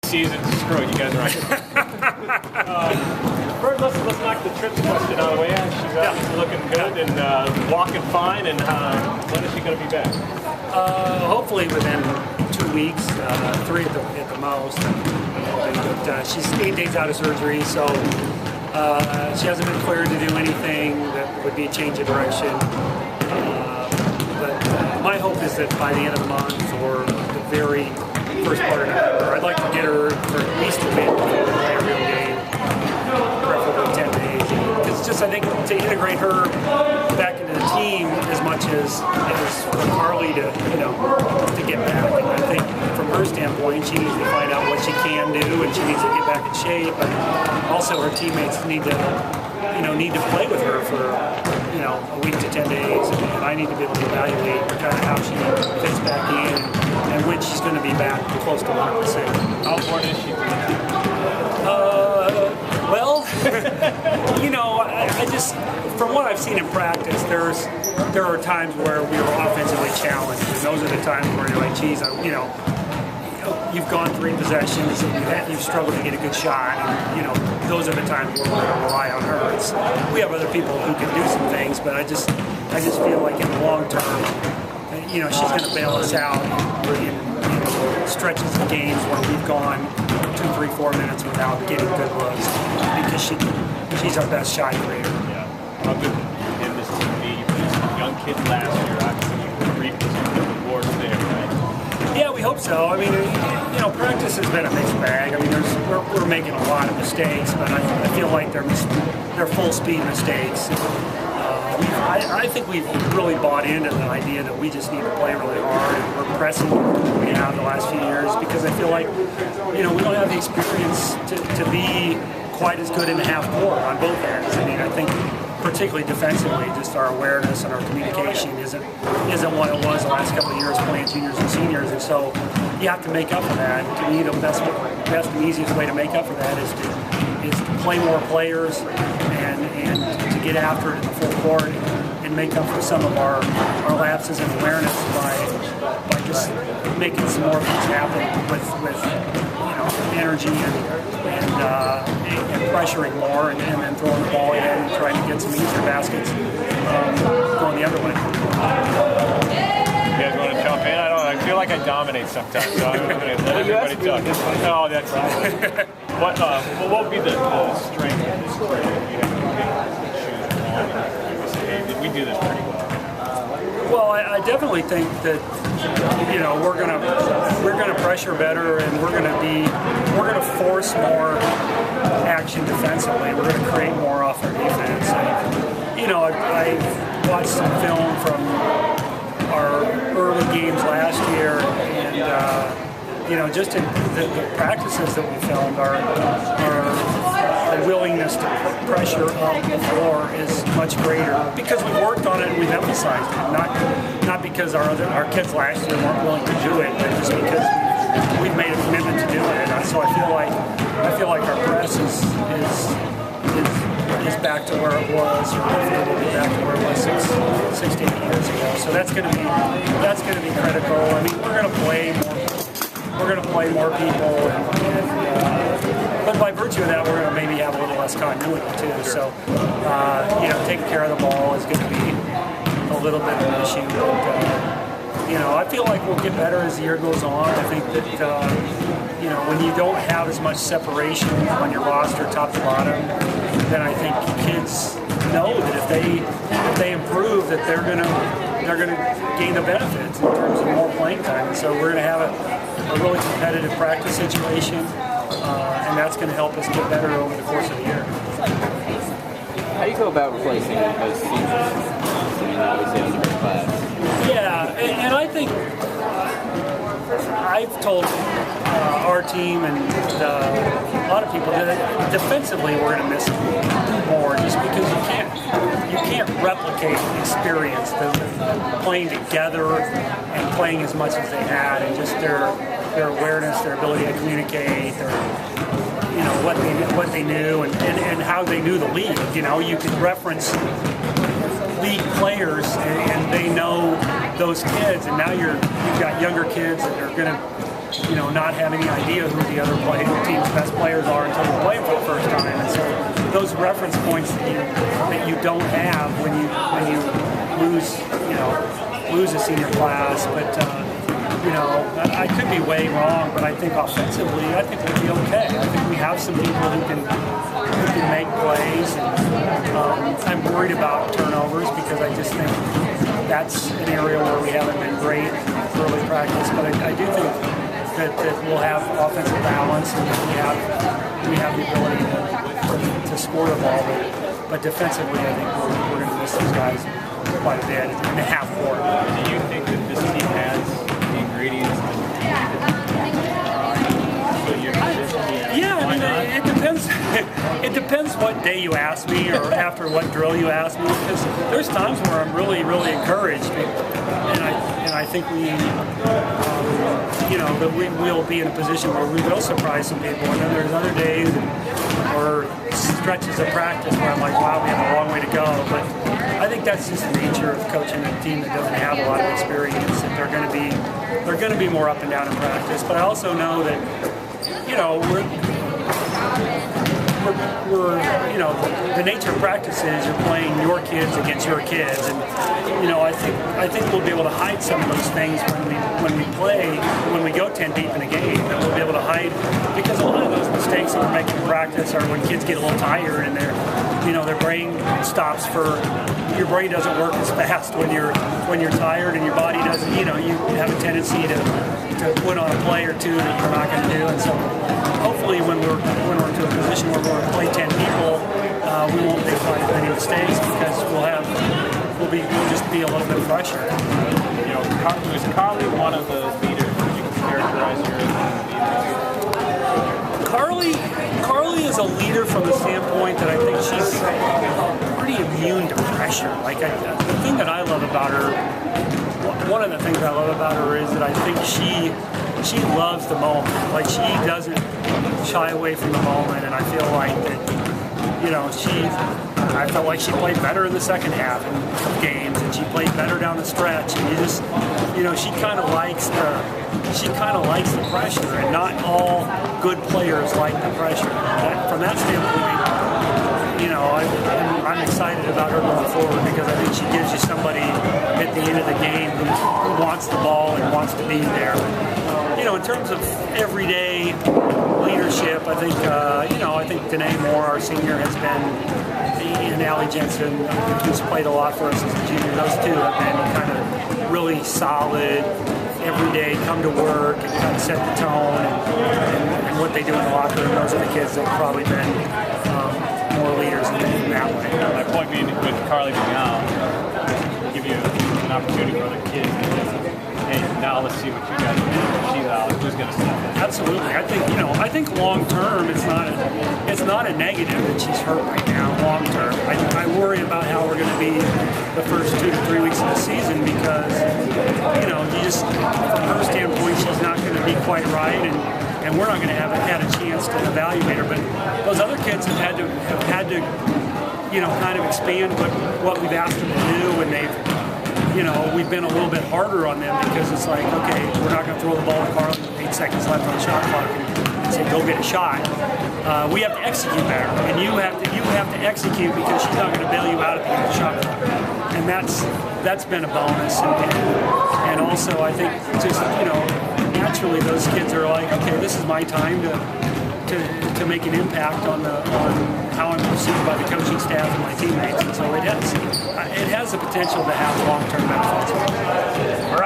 Season, screw it, you guys are right. First, let's knock the trip question out of the way. She's obviously looking good and walking fine. And when is she going to be back? Hopefully within 2 weeks, 3 at the most. But she's 8 days out of surgery, so she hasn't been cleared to do anything that would be a change of direction. But my hope is that by the end of the month or the very first part of November, I'd like to get her for at least a week before we play a real game, preferably 10 days. Because just I think to integrate her back into the team as much as for Carly to get back. And I think from her standpoint, she needs to find out what she can do, and she needs to get back in shape. But also her teammates need to play with her for a week to 10 days, and I need to be able to evaluate kind of how she fits back in and when she's going to be back close to 100%. How important is she? Well, I just, from what I've seen in practice, there are times where we were offensively challenged, and those are the times where you're like, geez, you've gone 3 possessions and you've struggled to get a good shot, and those are the times where we're going to rely on her. We have other people who can do some things, but I just feel like in the long term, she's going to bail us out in stretches of games where we've gone 2, 3, 4 minutes without getting good looks because she's our best shot creator. Yeah. How good can this team be? You put some young kids last year, obviously you reaped some good rewards there, right? Yeah, we hope so. I mean, practice has been a mixed bag. I mean, we're making a lot of mistakes, but I feel like they're full speed mistakes. I think we've really bought into the idea that we just need to play really hard, and we're pressing we have the last few years because I feel like we don't have the experience to be quite as good in the half court on both ends. I mean, I think particularly defensively, just our awareness and our communication isn't what it was the last couple of years playing juniors and seniors, and so you have to make up for that. And to me, the best and easiest way to make up for that is to play more players and to get after it in the full court and make up for some of our lapses in awareness by just making some more things happen with energy and pressuring more and then throwing the ball in and trying to get some easier baskets going the other way. You guys want to jump in? I feel like I dominate sometimes, so I'm going to let everybody talk. Oh, that's right. What would be the strength of this group? Did we do this pretty well? Well, I definitely think that we're gonna pressure better, and we're gonna force more action defensively. We're gonna create more off our defense. I watched some film from our early games last year, and just in the practices that we filmed, our willingness to put pressure up the floor is much greater because we worked on it and we've emphasized it. Not because our kids last year weren't willing to do it, but just because we've made a commitment to do it. And so I feel like our press is back to where it was, or hopefully we'll be back to where it was 6 to 8 years ago. So that's going to be critical. I mean, we're going to play more people, but by virtue of that, we're going to maybe have a little less continuity too. So, taking care of the ball is going to be a little bit of an issue. But, I feel like we'll get better as the year goes on. I think that, when you don't have as much separation on your roster, top to bottom, then I think kids know that if they improve, that they're going to gain the benefits in terms of more playing time. And so we're going to have a really competitive practice situation, and that's going to help us get better over the course of the year. How do you go about replacing those seasons? Obviously, it was a great class. Yeah, and I think I've told our team and a lot of people that defensively we're going to miss more just because you can't replicate the experience, the playing together and playing as much as they had, and just their awareness, their ability to communicate, what they knew and how they knew the league. You can reference league players and they know those kids, and now you've got younger kids that are going to not have any idea who the other team's best players are until you play them for the first time. And so those reference points that you don't have when you lose a senior class. But I could be way wrong, but I think offensively, I think we'll be okay. I think we have some people who can make plays. And I'm worried about turnovers because I just think that's an area where we haven't been great in early practice. But I do think that we'll have offensive balance and we have the ability to score the ball. But defensively, I think we're going to miss those guys quite a bit in the half court. Do you think that this team has the ingredients to your position? Yeah, I mean, it depends. It depends what day you ask me or after what drill you ask me. Because there's times where I'm really, really encouraged, and I think that we'll be in a position where we will surprise some people. And then there's other days or stretches of practice where I'm like, wow, we have a long way to go. But I think that's just the nature of coaching a team that doesn't have a lot of experience. That they're going to be more up and down in practice. But I also know that the nature of practice is you're playing your kids against your kids, and I think we'll be able to hide some of those things when we go 10 deep in a game. That we'll be able to hide, because a lot of those mistakes that we're making in practice are when kids get a little tired and their brain stops for. Your brain doesn't work as fast when you're tired, and your body doesn't. You have a tendency to put on a play or two that you're not going to do, and so hopefully when we're into a position where we're going to play 10 people, we won't make quite as many mistakes because we'll just be a little bit fresher. Was Carly one of the leaders? Would you characterize her as a leader? Carly is a leader from the standpoint that I think she's pretty immune to pressure. Like the thing that I love about her, one of the things I love about her is that I think she loves the moment. Like she doesn't shy away from the moment, and I feel like that. I felt like she played better in the second half of games, and she played better down the stretch. And she kind of likes the pressure, and not all good players like the pressure. From that standpoint, I'm excited about her going forward because I think she gives you somebody at the end of the game who wants the ball and wants to be there. In terms of everyday leadership, I think Danae Moore, our senior, has been, and Allie Jensen, who's played a lot for us as a junior. Those two have been kind of really solid, every day, come to work and kind of set the tone and what they do in the locker room. Those are the kids that have probably been more leaders in that way. My point being, with Carly being out, give you an opportunity for other kids to just, hey, now let's see what you guys do. She's out. Who's going to step in? Absolutely. I think long term, it's not a negative that she's hurt right now. Long term, I worry about how we're going to be the first 2 to 3 weeks of the season because you just, from her standpoint, she's not going to be quite right, and we're not going to have had a chance to evaluate her. But those other kids have had to kind of expand what we've asked them to do, and we've been a little bit harder on them because it's like, okay, we're not going to throw the ball to Carly with 8 seconds left on the shot clock and say, go get a shot. We have to execute better, and you have to execute because she's not going to bail you out at the end of the shot clock. And that's been a bonus. And also, I think just, naturally those kids are like, okay, this is my time to make an impact on how I'm perceived by the coaching staff and my teammates. And so it has the potential to have long-term benefits. All right.